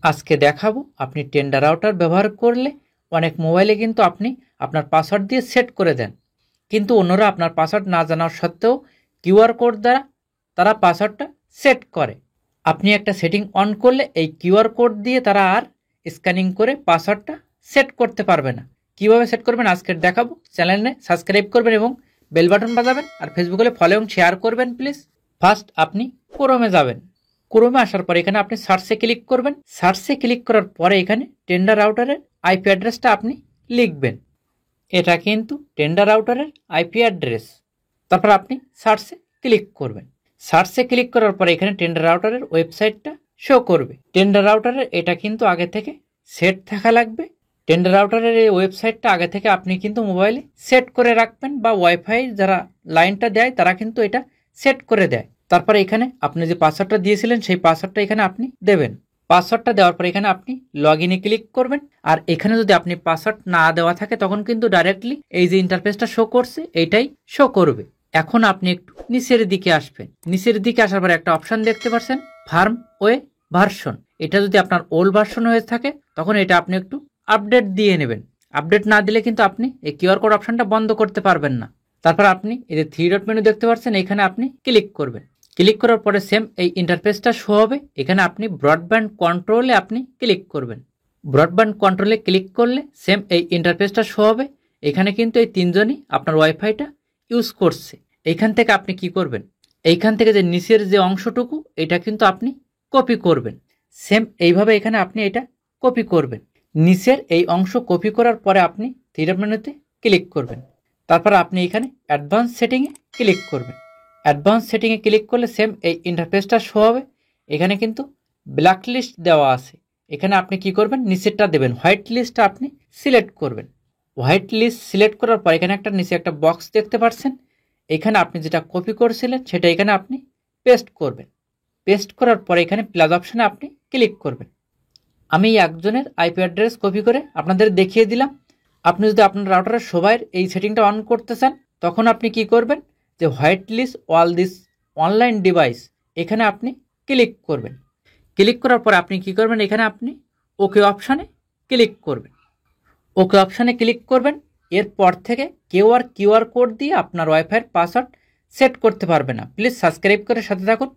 আজকে দেখাবো আপনি টেন্ডার রাউটার ব্যবহার করলে অনেক মোবাইলে কিন্তু আপনি আপনার পাসওয়ার্ড দিয়ে সেট করে দেন, কিন্তু অন্যরা আপনার পাসওয়ার্ড না জানার সত্ত্বেও কিউআর কোড দ্বারা তারা পাসওয়ার্ডটা সেট করে। আপনি একটা সেটিং অন করলে এই কিউআর কোড দিয়ে তারা আর স্ক্যানিং করে পাসওয়ার্ডটা সেট করতে পারবে না। কীভাবে সেট করবেন আজকে দেখাবো। চ্যানেলে সাবস্ক্রাইব করবেন এবং বেল বাটন বাজাবেন, আর ফেসবুকে ফলো এবং শেয়ার করবেন প্লিজ। ফার্স্ট আপনি ক্রোমে যাবেন। ক্রোমে আসার পরে এখানে আপনি সার্চে ক্লিক করবেন। সার্চে ক্লিক করার পরে এখানে টেন্ডার রাউটারের আইপি অ্যাড্রেসটা আপনি লিখবেন। এটা কিন্তু টেন্ডার রাউটারের আইপি অ্যাড্রেস। তারপর আপনি সার্চে ক্লিক করবেন। সার্চে ক্লিক করার পরে এখানে টেন্ডার রাউটারের ওয়েবসাইটটা শো করবে। টেন্ডার রাউটারের এটা কিন্তু আগে থেকে সেট থাকা লাগবে। টেন্ডার রাউটারের এই ওয়েবসাইটটা আগে থেকে আপনি কিন্তু মোবাইলে সেট করে রাখবেন, বা ওয়াইফাই যারা লাইনটা দেয় তারা কিন্তু এটা সেট করে দেয়। তারপরে এখানে আপনি যে পাসওয়ার্ডটা দিয়েছিলেন সেই পাসওয়ার্ডটা এখানে আপনি দেবেন। পাসওয়ার্ডটা দেওয়ার পর এখানে আপনি লগ ইনে ক্লিক করবেন। আর এখানে যদি আপনি পাসওয়ার্ড না দেওয়া থাকে তখন কিন্তু ডাইরেক্টলি এই যে ইন্টারফেসটা শো করছে এইটাই শো করবে। এখন আপনি একটু নিচের দিকে আসবেন। নিচের দিকে আসার পর একটা অপশন দেখতে পাচ্ছেন, ফার্ম ওয়ে ভার্সন। এটা যদি আপনার ওল্ড ভার্সন হয়ে থাকে তখন এটা আপনি একটু আপডেট দিয়ে নেবেন। আপডেট না দিলে কিন্তু আপনি এই কিউআর কোড অপশনটা বন্ধ করতে পারবেন না। তারপর আপনি এই যে 3 ডট মেনু দেখতে পাচ্ছেন, এখানে আপনি ক্লিক করবেন। ক্লিক করার পরে সেম এই ইন্টারফেসটা শো হবে। এখানে আপনি ব্রডব্যান্ড কন্ট্রোলে আপনি ক্লিক করবেন। ব্রডব্যান্ড কন্ট্রোলে ক্লিক করলে সেম এই ইন্টারফেসটা শো হবে। এখানে কিন্তু এই তিনজনই আপনার ওয়াইফাইটা ইউজ করছে। এইখান থেকে আপনি কি করবেন, এইখান থেকে যে নিচের যে অংশটুকু এটা কিন্তু আপনি কপি করবেন। সেম এইভাবে এখানে আপনি এটা কপি করবেন। নিচের এই অংশ কপি করার পরে আপনি 3 ডট মেনুতে ক্লিক করবেন। তারপর আপনি এখানে অ্যাডভান্স সেটিংয়ে ক্লিক করবেন। অ্যাডভান্স সেটিংয়ে ক্লিক করলে সেম এই ইন্টারফেসটা শো হবে। এখানে কিন্তু ব্ল্যাক লিস্ট দেওয়া আছে। এখানে আপনি কি করবেন, নিচেরটা দেবেন, হোয়াইট লিস্টটা আপনি সিলেক্ট করবেন। হোয়াইট লিস্ট সিলেক্ট করার পর এখানে একটা নিচে একটা বক্স দেখতে পাচ্ছেন। এখানে আপনি যেটা কপি করেছিলেন সেটা এখানে আপনি পেস্ট করবেন। পেস্ট করার পরে এখানে প্লাস অপশানে আপনি ক্লিক করবেন। আমি একজনের আইপি অ্যাড্রেস কপি করে আপনাদের দেখিয়ে দিলাম। আপনি যদি আপনার রাউটারের সবাইয়ের এই সেটিংটা অন করতে চান তখন আপনি কি করবেন, যে white list all this online device এখানে আপনি ক্লিক করবেন। ক্লিক করার পর আপনি কি করবেন, এখানে আপনি ওকে অপশানে ক্লিক করবেন। ওকে অপশানে ক্লিক করবেন। এরপর থেকে কেউ আর কিউআর কোড দিয়ে আপনার ওয়াইফাইয়ের পাসওয়ার্ড সেট করতে পারবে না। প্লিজ সাবস্ক্রাইব করে সাথে থাকুন।